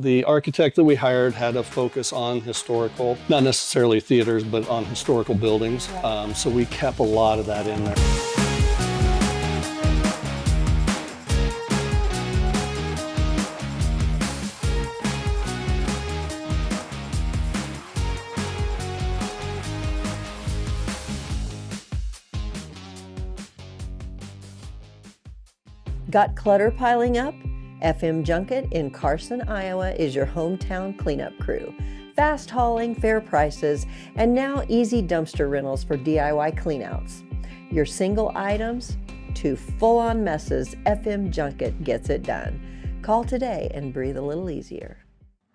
The architect that we hired had a focus on historical, not necessarily theaters, but on historical buildings. So we kept a lot of that in there. Got clutter piling up? FM Junket in Carson, Iowa is your hometown cleanup crew. Fast hauling, fair prices, and now easy dumpster rentals for DIY cleanouts. Your single items to full-on messes, FM Junket gets it done. Call today and breathe a little easier.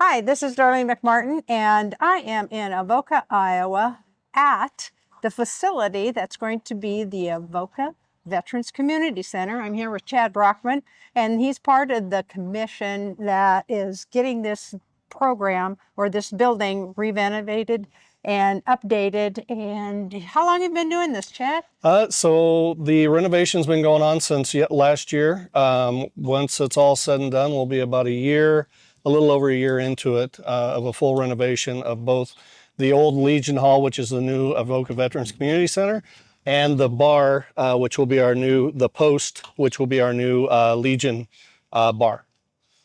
Hi, this is Darlene McMartin, and I am in Avoca, Iowa at the facility that's going to be the Avoca Veterans Community Center. I'm here with Chad Brockman, and he's part of the commission that is getting this program or this building renovated and updated. And how long have you been doing this, Chad? So the renovation's been going on since last year. Once it's all said and done, we'll be about a little over a year into it, of a full renovation of both the old Legion Hall, which is the new Avoca Veterans Community Center, and the bar, which will be the Post, which will be our new Legion bar.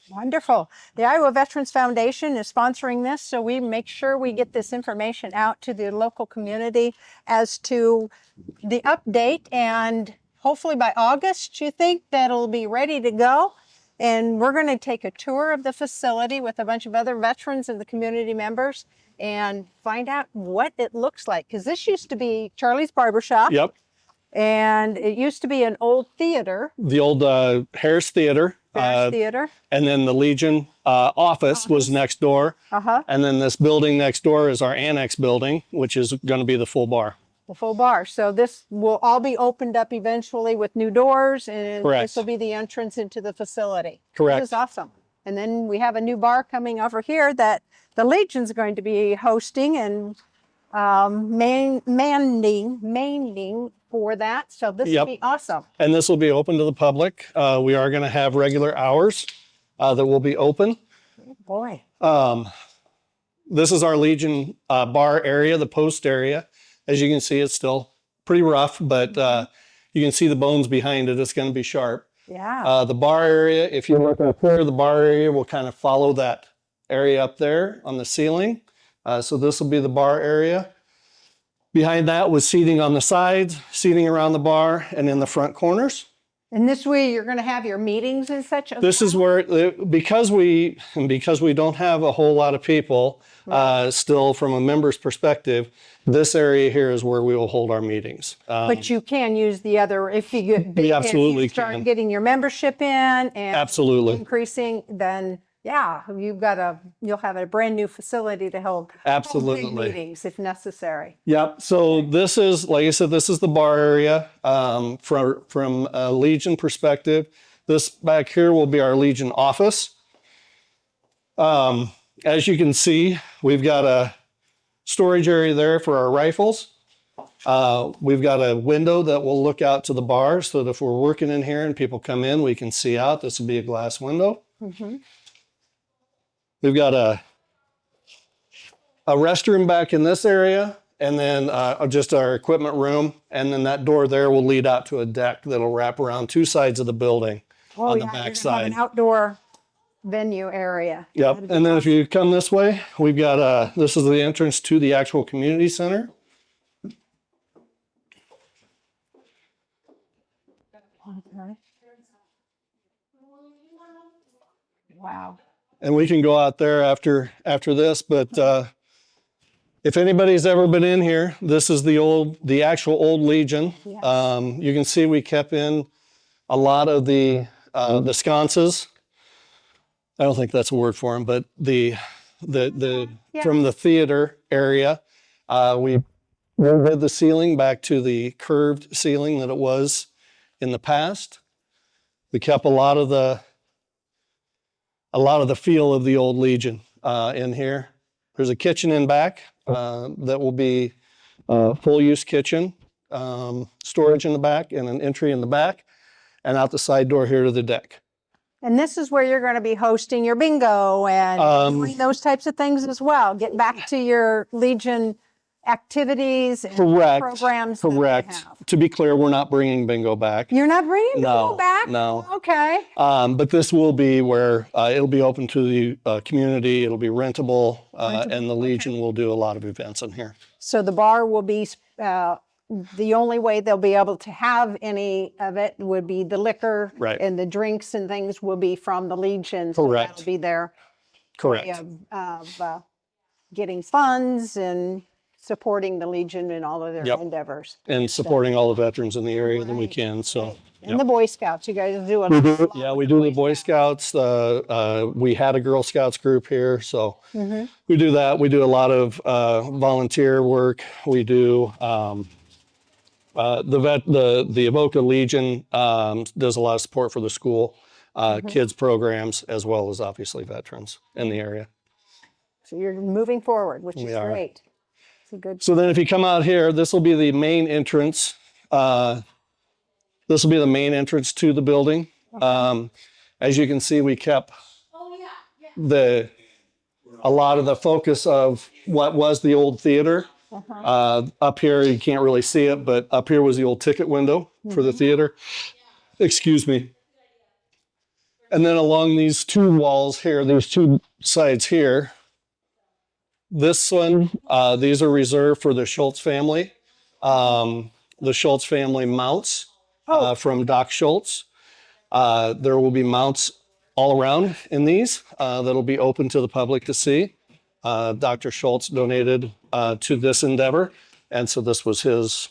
Wonderful. The Iowa Veterans Foundation is sponsoring this, so we make sure we get this information out to the local community as to the update, and hopefully by August, you think that'll be ready to go. And we're going to take a tour of the facility with a bunch of other veterans and the community members and find out what it looks like. Because this used to be Charlie's Barbershop. Yep. And it used to be an old theater. The old Harris Theater. Theater. And then the Legion office was next door. And then this building next door is our annex building, which is going to be the full bar. The full bar. So this will all be opened up eventually with new doors, and this will be the entrance into the facility. Correct. This is awesome. And then we have a new bar coming over here that the Legion's going to be hosting and manning for that. So this will be awesome. And this will be open to the public. We are going to have regular hours that will be open. Oh boy. This is our Legion bar area, the Post area. As you can see, it's still pretty rough, but you can see the bones behind it. It's going to be sharp. Yeah. The bar area, if you look up here, the bar area will kind of follow that area up there on the ceiling. So this will be the bar area. Behind that was seating on the sides, seating around the bar, and in the front corners. And this way you're going to have your meetings and such? This is where, because we don't have a whole lot of people, still from a member's perspective, this area here is where we will hold our meetings. But you can use the other, if you absolutely start getting your membership in and absolutely increasing, then yeah, you'll have a brand new facility to hold big meetings if necessary. Yep. So this is, like I said, this is the bar area. From a Legion perspective, this back here will be our Legion office. As you can see, we've got a storage area there for our rifles. We've got a window that will look out to the bar, so that if we're working in here and people come in, we can see out. This will be a glass window. Mm-hmm. We've got a restroom back in this area, and then just our equipment room. And then that door there will lead out to a deck that'll wrap around two sides of the building on the back side. Have an outdoor venue area. Yep. And then if you come this way, we've got this is the entrance to the actual community center. Okay. Wow. And we can go out there after this, but if anybody's ever been in here, this is the actual old Legion. Yes. You can see we kept in a lot of the sconces. I don't think that's a word for them, but from the theater area, we redid the ceiling back to the curved ceiling that it was in the past. We kept a lot of the feel of the old Legion in here. There's a kitchen in back that will be a full use kitchen, storage in the back, and an entry in the back, and out the side door here to the deck. And this is where you're going to be hosting your bingo and doing those types of things as well. Get back to your Legion activities and programs. Correct. That they have. To be clear, we're not bringing bingo back. You're not bringing bingo back? No. Okay. But this will be where it'll be open to the community. It'll be rentable, and the Legion will do a lot of events in here. So the bar will be, the only way they'll be able to have any of it would be the liquor. Right. And the drinks and things will be from the Legion. Correct. So that'll be their Correct. way of getting funds and supporting the Legion in all of their endeavors. And supporting all the veterans in the area that we can. So. And the Boy Scouts, you guys do a lot. Yeah, we do the Boy Scouts. We had a Girl Scouts group here, so we do that. We do a lot of volunteer work. We do the Avoca Legion does a lot of support for the school, kids programs, as well as obviously veterans in the area. So you're moving forward, which is great. It's a good. So then if you come out here, this will be the main entrance. This will be the main entrance to the building. As you can see, we kept a lot of the focus of what was the old theater. Up here, you can't really see it, but up here was the old ticket window for the theater. Excuse me. And then along these two walls here, these two sides here, this one, these are reserved for the Schultz family. The Schultz family mounts from Doc Schultz. There will be mounts all around in these that'll be open to the public to see. Dr. Schultz donated to this endeavor, and so this was his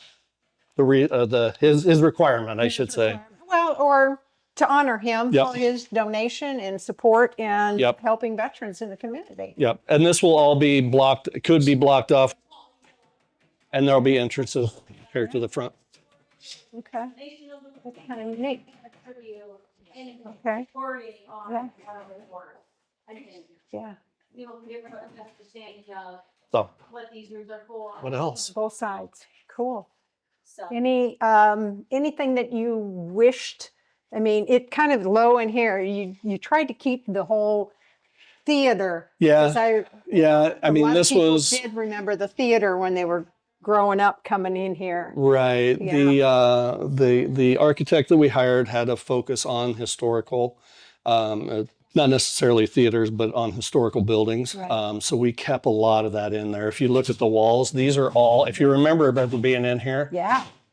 requirement, I should say. Well, or to honor him for his donation and support and helping veterans in the community. Yep, and this will all be blocked. It could be blocked off, and there'll be entrances here to the front. Okay. That's kind of neat. Okay. Yeah. So, what else? Both sides. Cool. Any anything that you wished? I mean, it kind of low in here. You tried to keep the whole theater. Yeah. I mean, this was. Did remember the theater when they were growing up coming in here. Right. Yeah. The architect that we hired had a focus on historical, not necessarily theaters, but on historical buildings. Right. So we kept a lot of that in there. If you look at the walls, these are all, if you remember about being in here,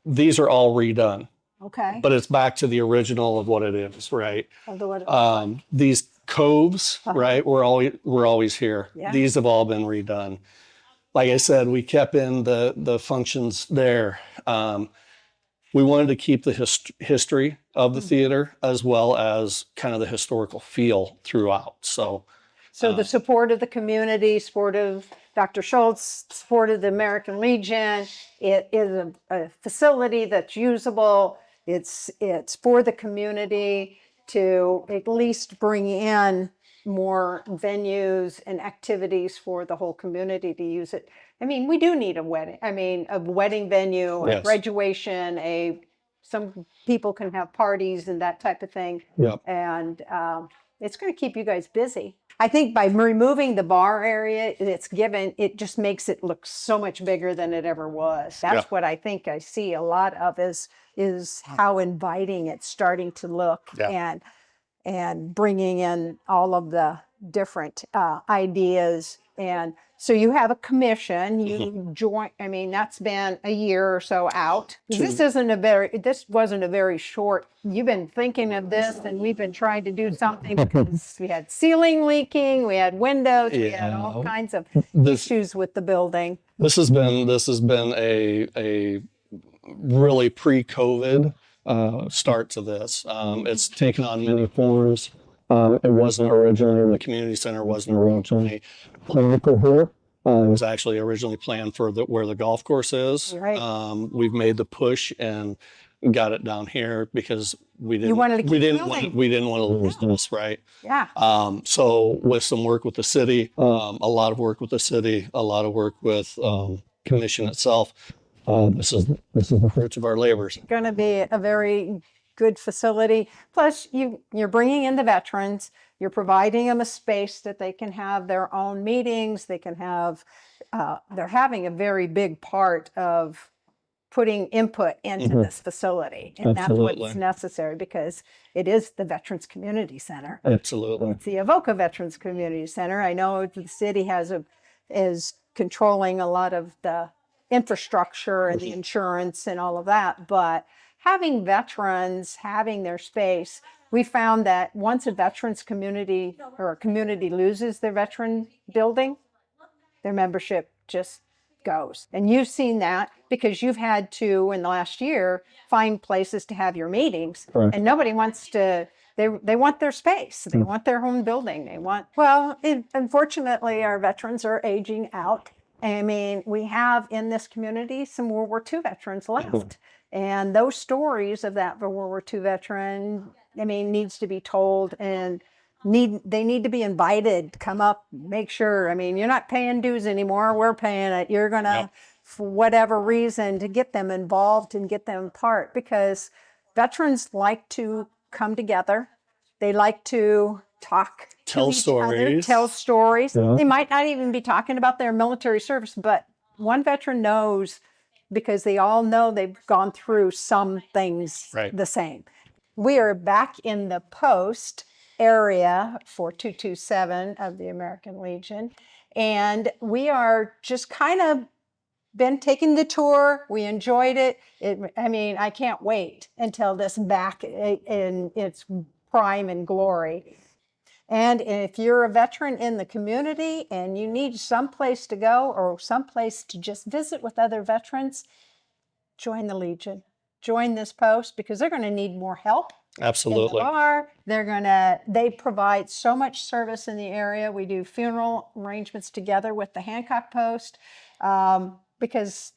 these are all redone. Okay. But it's back to the original of what it is, right? These coves, right, were always here. Yeah. These have all been redone. Like I said, we kept in the functions there. We wanted to keep the history of the theater as well as kind of the historical feel throughout. So the support of the community, support of Dr. Schultz, support of the American Legion. It is a facility that's usable. It's for the community to at least bring in more venues and activities for the whole community to use it. I mean, we do need a wedding venue, a graduation, some people can have parties and that type of thing. Yep. And it's going to keep you guys busy. I think by removing the bar area, it just makes it look so much bigger than it ever was. That's what I think I see a lot of is how inviting it's starting to look and bringing in all of the different ideas. And so you have a commission, you join, I mean, that's been a year or so out. This wasn't a very short, you've been thinking of this and we've been trying to do something because we had ceiling leaking, we had windows, we had all kinds of issues with the building. This has been a really pre-COVID start to this. It's taken on many forms. It wasn't originally, the community center wasn't originally planned for here. It was actually originally planned for where the golf course is. Right. We've made the push and got it down here because we didn't want to lose this, right? Yeah. So with some work with the city, a lot of work with the city, a lot of work with commission itself. This is the fruits of our labors. Going to be a very good facility. Plus, you're bringing in the veterans. You're providing them a space that they can have their own meetings. They can have. They're having a very big part of putting input into this facility, and that's Absolutely. what's necessary because it is the Veterans Community Center. Absolutely. It's the Avoca Veterans Community Center. I know the city is controlling a lot of the infrastructure and the insurance and all of that, but having veterans having their space, we found that once a veterans community or a community loses their veteran building, their membership just goes. And you've seen that because you've had to, in the last year, find places to have your meetings. Correct. And nobody wants to, they want their space. They want their home building. They want, well, unfortunately, our veterans are aging out. I mean, we have in this community some World War II veterans left. And those stories of that World War II veteran, I mean, needs to be told, and they need to be invited to come up, make sure. I mean, you're not paying dues anymore. We're paying it. You're going to, for whatever reason, to get them involved and get them part, because veterans like to come together. They like to talk, Tell to each stories. other, tell stories. Yeah. They might not even be talking about their military service, but one veteran knows, because they all know they've gone through some things the same. We are back in the post area for 227 of the American Legion, and we are just kind of been taking the tour. We enjoyed it. I mean, I can't wait until this back in its prime and glory. And if you're a veteran in the community and you need some place to go or some place to just visit with other veterans, join the Legion. Join this post, because they're going to need more help. Absolutely. They provide so much service in the area. We do funeral arrangements together with the Hancock Post, because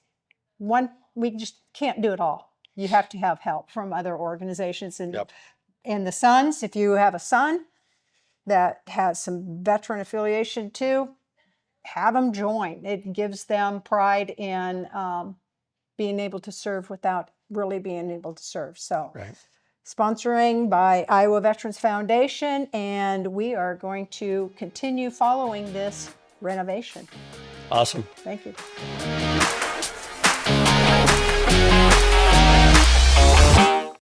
we just can't do it all. You have to have help from other organizations. And the sons, if you have a son that has some veteran affiliation too, have them join. It gives them pride in being able to serve without really being able to serve. So. Sponsoring by Iowa Veterans Foundation, and we are going to continue following this renovation. Awesome. Thank you.